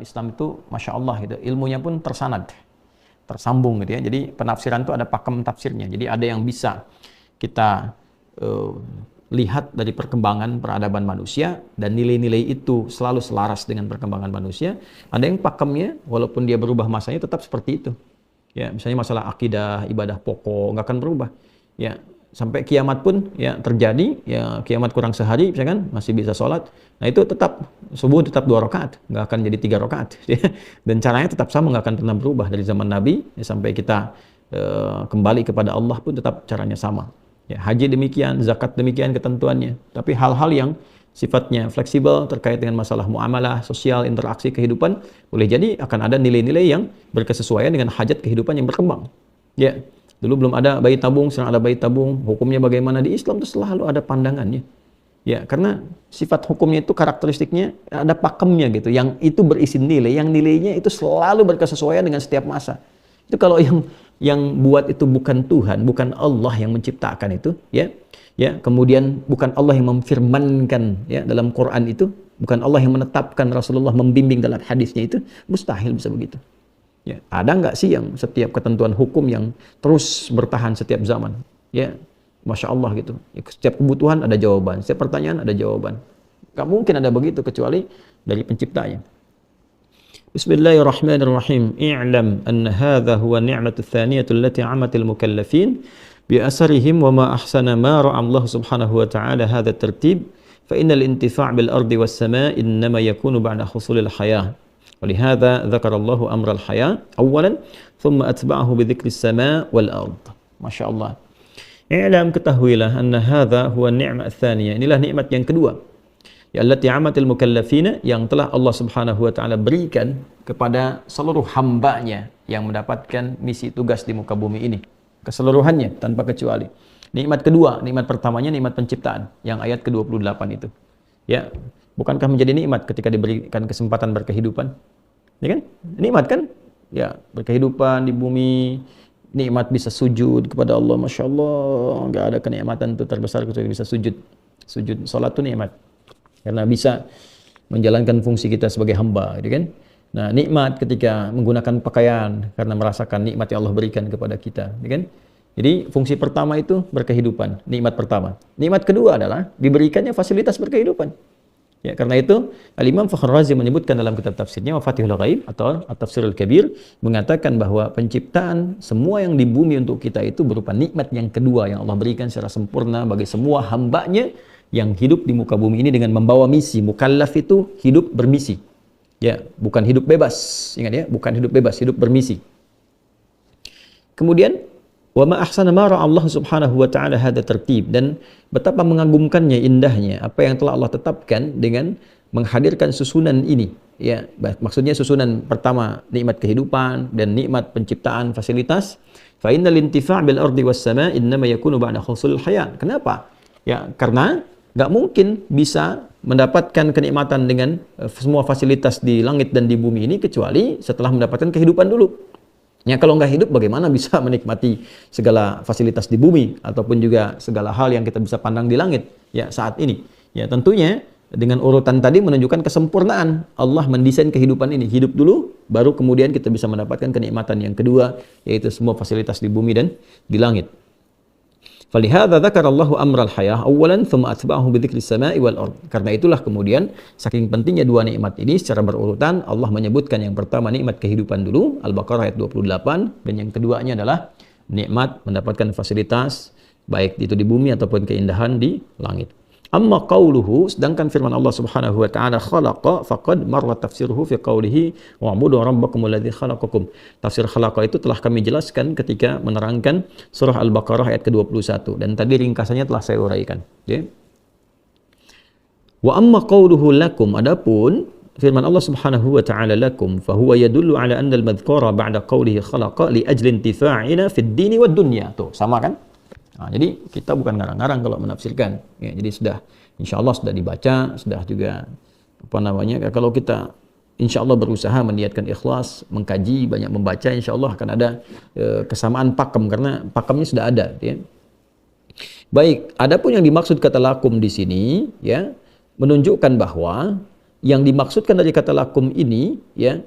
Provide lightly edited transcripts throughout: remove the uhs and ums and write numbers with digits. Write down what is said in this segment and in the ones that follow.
Islam itu Masya Allah gitu, ilmunya pun tersanad, tersambung gitu ya. Jadi penafsiran itu ada pakem tafsirnya. Jadi ada yang bisa kita lihat dari perkembangan peradaban manusia dan nilai-nilai itu selalu selaras dengan perkembangan manusia. Ada yang pakemnya walaupun dia berubah masanya tetap seperti itu. Ya, misalnya masalah akidah, ibadah pokok nggak akan berubah. Ya, sampai kiamat pun ya terjadi, ya kiamat kurang sehari misalkan masih bisa sholat. Nah, itu tetap subuh tetap 2 rakaat, nggak akan jadi 3 rakaat. Dan caranya tetap sama, nggak akan pernah berubah dari zaman Nabi ya, sampai kita kembali kepada Allah pun tetap caranya sama. Ya, haji demikian, zakat demikian ketentuannya. Tapi hal-hal yang sifatnya fleksibel terkait dengan masalah muamalah, sosial, interaksi kehidupan, boleh jadi akan ada nilai-nilai yang berkesesuaian dengan hajat kehidupan yang berkembang. Ya, dulu belum ada bayi tabung, sekarang ada bayi tabung. Hukumnya bagaimana di Islam itu selalu ada pandangannya. Ya, karena sifat hukumnya itu karakteristiknya ada pakemnya gitu, yang itu berisi nilai, yang nilainya itu selalu berkesesuaian dengan setiap masa. Itu kalau yang buat itu bukan Tuhan, bukan Allah yang menciptakan itu, ya. Ya, kemudian bukan Allah yang memfirmankan ya dalam Quran itu, bukan Allah yang menetapkan, Rasulullah membimbing dalam hadisnya itu, mustahil bisa begitu. Ya, ada nggak sih yang setiap ketentuan hukum yang terus bertahan setiap zaman? Ya, Masya Allah gitu. Ya, setiap kebutuhan ada jawaban, setiap pertanyaan ada jawaban. Nggak mungkin ada begitu kecuali dari penciptanya. Bismillahirrahmanirrahim. I'lam anna hadha huwa ni'matu thaniyatu allati 'amatil mukallafin bi asarihim wa ma ahsana ma ra'a Allah subhanahu wa ta'ala hadha at-tartib fa innal intifa' bil ardi was sama'i innama yakunu ba'da husulil hayah. ولهذا ذكر الله أمر الحياة أولا ثم أتبعه بذكر السماء والأرض. Masya Allah. I'lam, ketahuilah, anna hadha huwa ni'mah tsaniyah. Inilah nikmat yang kedua. Ya allati 'amatil mukallafina, yang telah Allah Subhanahu wa taala berikan kepada seluruh hambanya yang mendapatkan misi tugas di muka bumi ini. Keseluruhannya tanpa kecuali. Nikmat kedua, nikmat pertamanya nikmat penciptaan yang ayat ke-28 itu. Ya, bukankah menjadi nikmat ketika diberikan kesempatan berkehidupan? Ya kan? Nikmat kan? Ya, berkehidupan di bumi, nikmat bisa sujud kepada Allah. Masya Allah, nggak ada kenikmatan itu terbesar kecuali bisa sujud. Sujud, salat itu nikmat. Karena bisa menjalankan fungsi kita sebagai hamba, gitu kan? Nah, nikmat ketika menggunakan pakaian karena merasakan nikmat yang Allah berikan kepada kita, gitu kan? Jadi fungsi pertama itu berkehidupan, nikmat pertama. Nikmat kedua adalah diberikannya fasilitas berkehidupan. Ya, karena itu Al-Imam Fakhr Razi menyebutkan dalam kitab tafsirnya Mafatihul Ghaib atau At-Tafsirul Kabir, mengatakan bahwa penciptaan semua yang di bumi untuk kita itu berupa nikmat yang kedua yang Allah berikan secara sempurna bagi semua hambanya yang hidup di muka bumi ini dengan membawa misi. Mukallaf itu hidup bermisi. Ya, bukan hidup bebas. Ingat ya, bukan hidup bebas, hidup bermisi. Kemudian wa ma ahsana ma ra'a Allah Subhanahu wa taala hadza tertib, dan betapa mengagumkannya, indahnya apa yang telah Allah tetapkan dengan menghadirkan susunan ini. Ya, maksudnya susunan pertama nikmat kehidupan dan nikmat penciptaan fasilitas. Fa innal intifa' bil ardi was sama' innama yakunu ba'da husulil hayat. Kenapa? Ya, karena nggak mungkin bisa mendapatkan kenikmatan dengan semua fasilitas di langit dan di bumi ini kecuali setelah mendapatkan kehidupan dulu. Ya, kalau nggak hidup bagaimana bisa menikmati segala fasilitas di bumi ataupun juga segala hal yang kita bisa pandang di langit ya saat ini. Ya, tentunya dengan urutan tadi menunjukkan kesempurnaan Allah mendesain kehidupan ini. Hidup dulu, baru kemudian kita bisa mendapatkan kenikmatan yang kedua, yaitu semua fasilitas di bumi dan di langit. Falihadza dzakarallahu amral hayah awalan tsumma atba'ahu bidzikris sama'i wal ard. Karena itulah kemudian saking pentingnya dua nikmat ini secara berurutan Allah menyebutkan yang pertama nikmat kehidupan dulu, Al-Baqarah ayat 28, dan yang keduanya adalah nikmat mendapatkan fasilitas baik itu di bumi ataupun keindahan di langit. Amma qauluhu, sedangkan firman Allah Subhanahu wa taala khalaqa faqad marra tafsiruhu fi qaulihi wa'budu rabbakumul ladzi khalaqakum. Tafsir khalaqa itu telah kami jelaskan ketika menerangkan surah Al-Baqarah ayat ke-21 dan tadi ringkasannya telah saya uraikan, ya. Wa amma qauluhu lakum, adapun firman Allah Subhanahu wa taala lakum fa huwa yadullu ala anna al-madhkura ba'da qaulihi khalaqa li ajli intifa'ina fid dini wad dunya. Tuh, sama kan? Nah, jadi kita bukan ngarang-ngarang kalau menafsirkan. Ya, jadi sudah, insya Allah sudah dibaca, sudah juga kalau kita insya Allah berusaha meniatkan ikhlas, mengkaji, banyak membaca, insya Allah akan ada kesamaan pakem karena pakemnya sudah ada. Ya. Baik, adapun yang dimaksud kata lakum di sini, ya, menunjukkan bahwa yang dimaksudkan dari kata lakum ini, ya,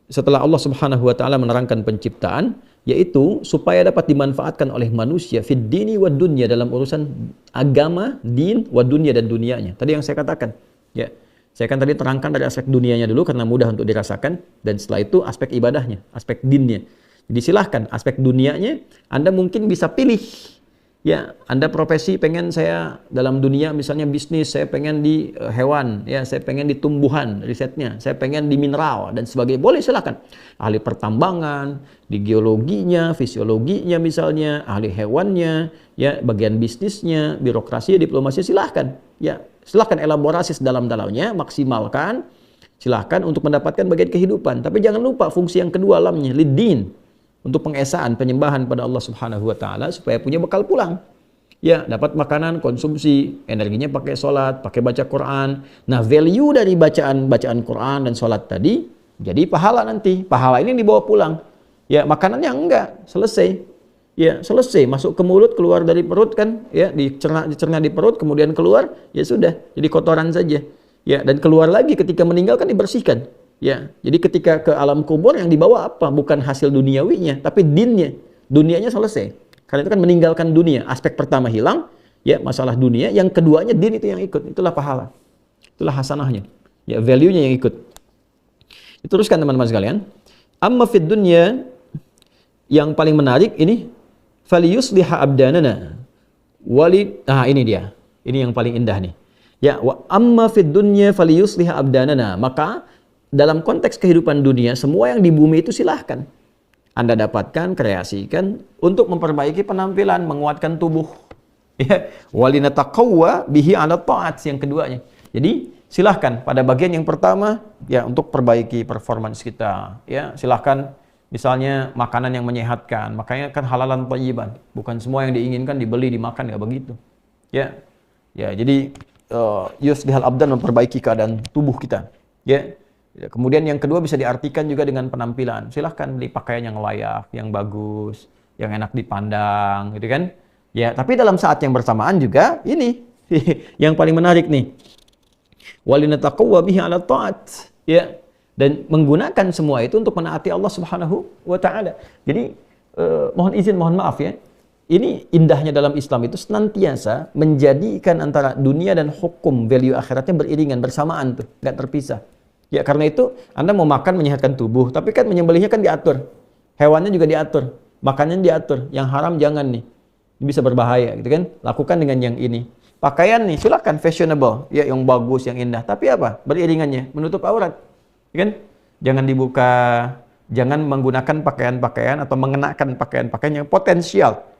setelah Allah Subhanahu wa taala menerangkan penciptaan, yaitu supaya dapat dimanfaatkan oleh manusia fid dini wad dunya, dalam urusan agama, din, wad dunya, dan dunianya. Tadi yang saya katakan, ya. Saya kan tadi terangkan dari aspek dunianya dulu karena mudah untuk dirasakan, dan setelah itu aspek ibadahnya, aspek dinnya. Jadi silahkan aspek dunianya Anda mungkin bisa pilih. Ya, Anda profesi pengen saya dalam dunia misalnya bisnis, saya pengen di hewan, ya, saya pengen di tumbuhan risetnya, saya pengen di mineral dan sebagainya. Boleh, silakan. Ahli pertambangan, di geologinya, fisiologinya misalnya, ahli hewannya, ya, bagian bisnisnya, birokrasi, diplomasi, silahkan. Ya, silahkan elaborasi sedalam-dalamnya, maksimalkan. Silahkan untuk mendapatkan bagian kehidupan. Tapi jangan lupa fungsi yang kedua lamnya, lidin. Untuk pengesaan, penyembahan pada Allah Subhanahu wa taala supaya punya bekal pulang. Ya, dapat makanan, konsumsi, energinya pakai sholat, pakai baca Quran. Nah, value dari bacaan Quran dan sholat tadi jadi pahala nanti. Pahala ini dibawa pulang. Ya, makanannya enggak, selesai. Ya, selesai, masuk ke mulut, keluar dari perut kan, ya, dicerna di perut, kemudian keluar, ya sudah, jadi kotoran saja. Ya, dan keluar lagi ketika meninggal kan dibersihkan. Ya, jadi ketika ke alam kubur yang dibawa apa? Bukan hasil duniawinya, tapi dinnya. Dunianya selesai. Karena itu kan meninggalkan dunia. Aspek pertama hilang, ya, masalah dunia. Yang keduanya din itu yang ikut. Itulah pahala. Itulah hasanahnya. Ya, value-nya yang ikut. Diteruskan teman-teman sekalian. Amma fid dunya, yang paling menarik ini, faliyusliha abdanana. Ini dia. Ini yang paling indah nih. Ya, wa amma fid dunya faliyusliha abdanana. Maka dalam konteks kehidupan dunia, semua yang di bumi itu silahkan Anda dapatkan, kreasikan untuk memperbaiki penampilan, menguatkan tubuh. Ya, walinataqawwa bihi 'ala ta'at, yang keduanya. Jadi, silahkan pada bagian yang pertama, ya, untuk perbaiki performance kita. Ya, silahkan misalnya makanan yang menyehatkan, makanya kan halalan thayyiban. Bukan semua yang diinginkan dibeli, dimakan, nggak begitu. Ya, ya, jadi yuslihal abdan, memperbaiki keadaan tubuh kita. Ya. Kemudian yang kedua bisa diartikan juga dengan penampilan. Silahkan beli pakaian yang layak, yang bagus, yang enak dipandang, gitu kan? Ya, tapi dalam saat yang bersamaan juga ini yang paling menarik nih. Walinataqawwa bihi 'ala ta'at. Ya. Dan menggunakan semua itu untuk menaati Allah Subhanahu wa taala. Jadi mohon maaf ya. Ini indahnya dalam Islam itu senantiasa menjadikan antara dunia dan hukum value akhiratnya beriringan, bersamaan tuh, nggak terpisah. Ya, karena itu Anda mau makan menyehatkan tubuh, tapi kan menyembelihnya kan diatur. Hewannya juga diatur, makannya diatur. Yang haram jangan nih. Ini bisa berbahaya gitu kan. Lakukan dengan yang ini. Pakaian nih silakan fashionable, ya, yang bagus, yang indah. Tapi apa? Beriringannya menutup aurat. Ya kan? Jangan dibuka, jangan menggunakan pakaian-pakaian atau mengenakan pakaian-pakaian yang potensial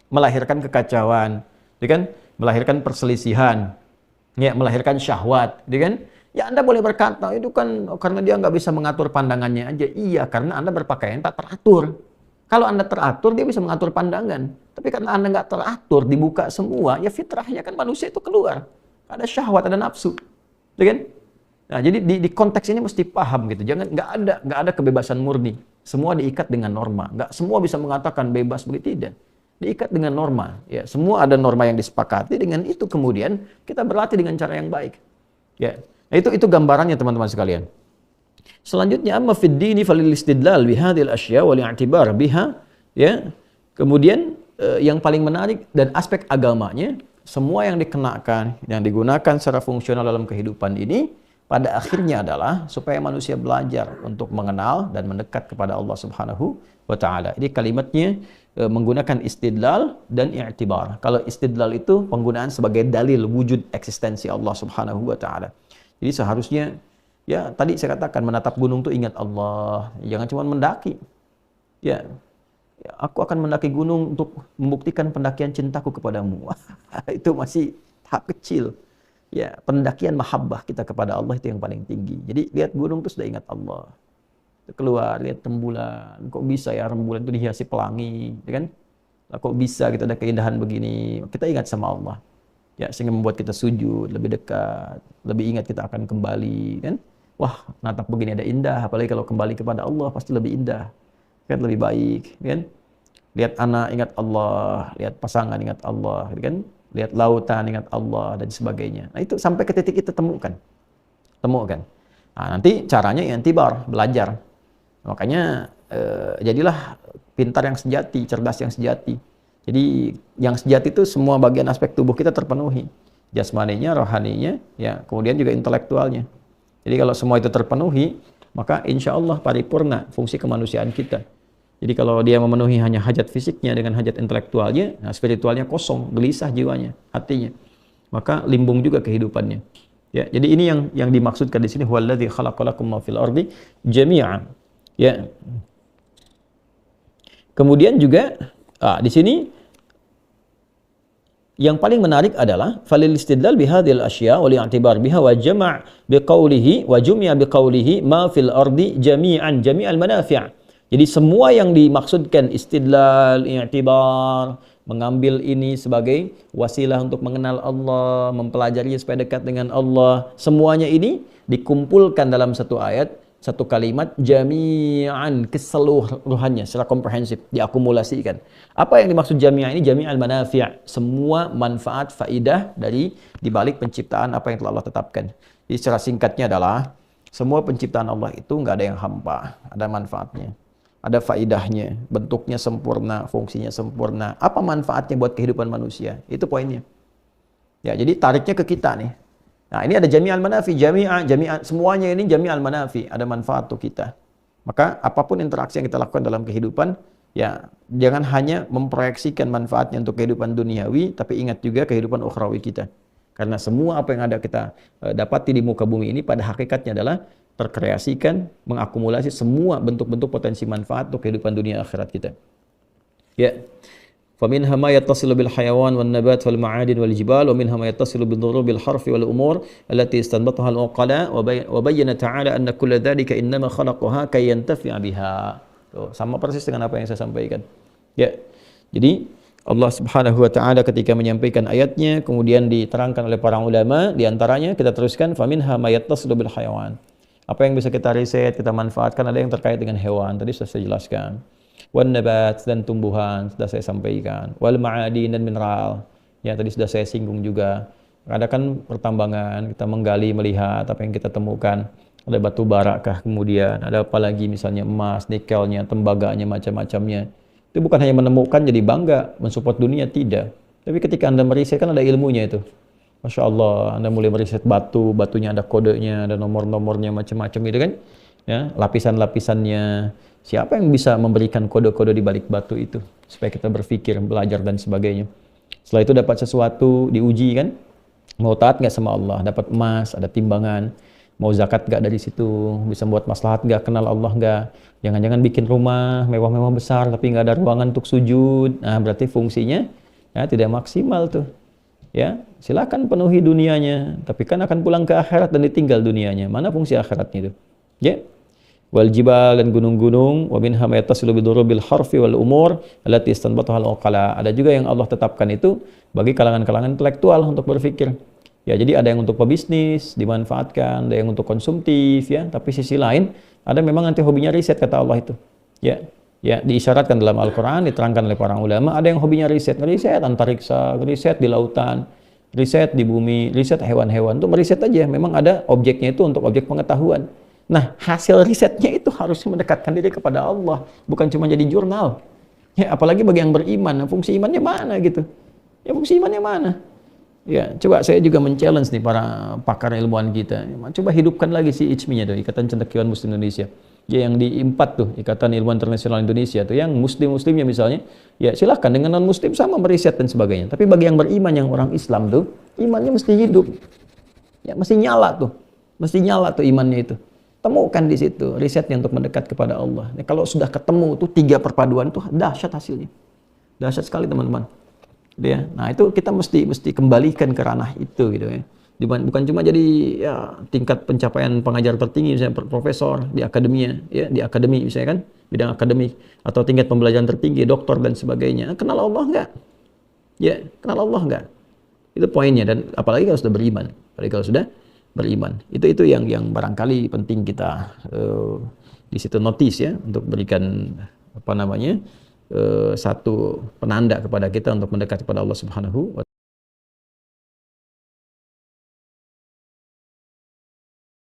melahirkan kekacauan, ya kan? Melahirkan perselisihan. Ya, melahirkan syahwat, ya kan? Ya, Anda boleh berkata, itu kan karena dia nggak bisa mengatur pandangannya aja. Iya, karena Anda berpakaian tak teratur. Kalau Anda teratur, dia bisa mengatur pandangan. Tapi karena Anda nggak teratur, dibuka semua, ya fitrahnya kan manusia itu keluar. Ada syahwat, ada nafsu. Ya kan? Nah, jadi di konteks ini mesti paham gitu. Jangan, nggak ada kebebasan murni. Semua diikat dengan norma. Nggak semua bisa mengatakan bebas begitu, tidak. Diikat dengan norma. Ya, semua ada norma yang disepakati, dengan itu kemudian kita berlatih dengan cara yang baik. Ya. Nah, itu gambarannya teman-teman sekalian. Selanjutnya, amma fid dini falil istidlal bihadhil asya wal i'tibar biha, ya. Kemudian yang paling menarik dan aspek agamanya, semua yang dikenakan, yang digunakan secara fungsional dalam kehidupan ini pada akhirnya adalah supaya manusia belajar untuk mengenal dan mendekat kepada Allah Subhanahu wa taala. Ini kalimatnya menggunakan istidlal dan i'tibar. Kalau istidlal itu penggunaan sebagai dalil wujud eksistensi Allah Subhanahu wa taala. Jadi seharusnya, ya, tadi saya katakan menatap gunung itu ingat Allah, jangan cuma mendaki. Ya, aku akan mendaki gunung untuk membuktikan pendakian cintaku kepadamu. Itu masih tahap kecil. Ya, pendakian mahabbah kita kepada Allah itu yang paling tinggi. Jadi lihat gunung itu sudah ingat Allah. Keluar, lihat rembulan. Kok bisa ya rembulan itu dihiasi pelangi, ya kan? Kok bisa kita ada keindahan begini? Kita ingat sama Allah. Ya, sehingga membuat kita sujud, lebih dekat, lebih ingat kita akan kembali, kan? Wah, natap begini ada indah, apalagi kalau kembali kepada Allah pasti lebih indah, kan, lebih baik, kan? Lihat anak ingat Allah, lihat pasangan ingat Allah, kan? Lihat lautan ingat Allah dan sebagainya. Nah, itu sampai ke titik itu temukan. ketemu kan. Nah, nanti caranya i'tibar, belajar. Makanya jadilah pintar yang sejati, cerdas yang sejati. Jadi yang sejati itu semua bagian aspek tubuh kita terpenuhi. Jasmaninya, rohaninya, ya, kemudian juga intelektualnya. Jadi kalau semua itu terpenuhi, maka insya Allah paripurna fungsi kemanusiaan kita. Jadi kalau dia memenuhi hanya hajat fisiknya dengan hajat intelektualnya, nah spiritualnya kosong, gelisah jiwanya, hatinya. Maka limbung juga kehidupannya. Ya, jadi ini yang dimaksudkan di sini, huwallazi khalaqalakum ma fil ardi jami'an. Ya. Kemudian juga di sini yang paling menarik adalah falil istidlal bihadhil asya wal i'tibar biha wa jama' biqaulihi wa jum'a biqaulihi ma fil ardi jami'an jami'al manafi'. Jadi semua yang dimaksudkan istidlal, i'tibar, mengambil ini sebagai wasilah untuk mengenal Allah, mempelajari supaya dekat dengan Allah, semuanya ini dikumpulkan dalam satu ayat, satu kalimat, jami'an, keseluruhannya secara komprehensif, diakumulasikan. Apa yang dimaksud jami'an ini? Jami'al manafi', semua manfaat, faidah dari dibalik penciptaan apa yang telah Allah tetapkan. Jadi secara singkatnya adalah semua penciptaan Allah itu nggak ada yang hampa, ada manfaatnya, ada faidahnya, bentuknya sempurna, fungsinya sempurna. Apa manfaatnya buat kehidupan manusia? Itu poinnya. Ya, jadi tariknya ke kita nih. Nah, ini ada jami'al manafi, jami'an, semuanya ini jami'al manafi, ada manfaat untuk kita. Maka apapun interaksi yang kita lakukan dalam kehidupan, ya jangan hanya memproyeksikan manfaatnya untuk kehidupan duniawi, tapi ingat juga kehidupan ukhrawi kita. Karena semua apa yang ada kita dapati di muka bumi ini pada hakikatnya adalah terkreasikan, mengakumulasi semua bentuk-bentuk potensi manfaat untuk kehidupan dunia akhirat kita. Ya. فَمِنْهَا مَا يَتَّصِلُ بِالْحَيَوَانِ وَالنَّبَاتِ وَالْمَعَادِنِ وَالْجِبَالِ وَمِنْهَا مَا يَتَّصِلُ بِالضُّرُوبِ الْحَرْفِ وَالْأُمُورِ الَّتِي اسْتَنبَطَهَا الْعُقَلَاءُ وَبَيَّنَ تَعَالَى أَنَّ كُلَّ ذَلِكَ إِنَّمَا خَلَقَهَا كَيْ يَنْتَفِعَ بِهَا. Sama persis dengan apa yang saya sampaikan. Ya. Jadi Allah Subhanahu wa taala ketika menyampaikan ayatnya kemudian diterangkan oleh para ulama, di antaranya kita teruskan faminha ma yattasilu bil hayawan. Apa yang bisa kita riset, kita manfaatkan, ada yang terkait dengan hewan, tadi sudah saya jelaskan. Wan nabat, dan tumbuhan sudah saya sampaikan. Wal ma'adin, dan mineral. Ya, tadi sudah saya singgung juga. Ada kan pertambangan, kita menggali, melihat apa yang kita temukan. Ada batu bara kah, kemudian ada apa lagi, misalnya emas, nikelnya, tembaganya, macam-macamnya. Itu bukan hanya menemukan jadi bangga, mensupport dunia, tidak. Tapi ketika Anda meriset, kan ada ilmunya itu. Masya Allah, Anda mulai meriset batu, batunya ada kodenya, ada nomor-nomornya, macam-macam itu kan. Ya, lapisan-lapisannya. Siapa yang bisa memberikan kode-kode di balik batu itu supaya kita berpikir, belajar dan sebagainya. Setelah itu dapat sesuatu, diuji kan, mau taat nggak sama Allah, dapat emas, ada timbangan, mau zakat nggak dari situ, bisa buat maslahat nggak, kenal Allah nggak, jangan-jangan bikin rumah mewah-mewah besar tapi nggak ada ruangan untuk sujud, nah berarti fungsinya ya tidak maksimal tuh. Ya, silakan penuhi dunianya, tapi kan akan pulang ke akhirat dan ditinggal dunianya. Mana fungsi akhiratnya itu? Ya. Wal jibal, dan gunung-gunung, wa minha ma yattasilu bidurubil harfi wal umur allati istanbataha al-uqala. Ada juga yang Allah tetapkan itu bagi kalangan-kalangan intelektual untuk berpikir. Ya, jadi ada yang untuk pebisnis dimanfaatkan, ada yang untuk konsumtif ya, tapi sisi lain ada memang nanti hobinya riset kata Allah itu. Ya. Ya, diisyaratkan dalam Al-Qur'an, diterangkan oleh para ulama, ada yang hobinya riset antariksa, riset di lautan, riset di bumi, riset hewan-hewan, itu meriset aja, memang ada objeknya itu untuk objek pengetahuan. Nah, hasil risetnya itu harus mendekatkan diri kepada Allah, bukan cuma jadi jurnal. Ya, apalagi bagi yang beriman, fungsi imannya mana gitu? Ya, fungsi imannya mana? Ya, coba saya juga men-challenge nih para pakar ilmuwan kita. Coba hidupkan lagi si ICMI-nya tuh, Ikatan Cendekiawan Muslim Indonesia. Ya, yang di IMPAT tuh, Ikatan Ilmuwan Internasional Indonesia tuh, yang muslim-muslimnya misalnya, ya silahkan dengan non-muslim sama meriset dan sebagainya. Tapi bagi yang beriman, yang orang Islam tuh, imannya mesti hidup. Ya, mesti nyala tuh. Mesti nyala tuh imannya itu. Temukan di situ risetnya untuk mendekat kepada Allah. Nah, kalau sudah ketemu tuh 3 perpaduan tuh dahsyat hasilnya. Dahsyat sekali teman-teman. Ya. Nah, itu kita mesti kembalikan ke ranah itu gitu ya. Bukan cuma jadi ya tingkat pencapaian pengajar tertinggi misalnya profesor di akademia ya, di akademi misalnya kan, bidang akademik, atau tingkat pembelajaran tertinggi doktor dan sebagainya. Kenal Allah enggak? Ya, kenal Allah enggak? Itu poinnya, dan apalagi kalau sudah beriman. Apalagi kalau sudah beriman. Itu yang barangkali penting kita di situ notice ya, untuk berikan apa namanya satu penanda kepada kita untuk mendekat kepada Allah Subhanahu wa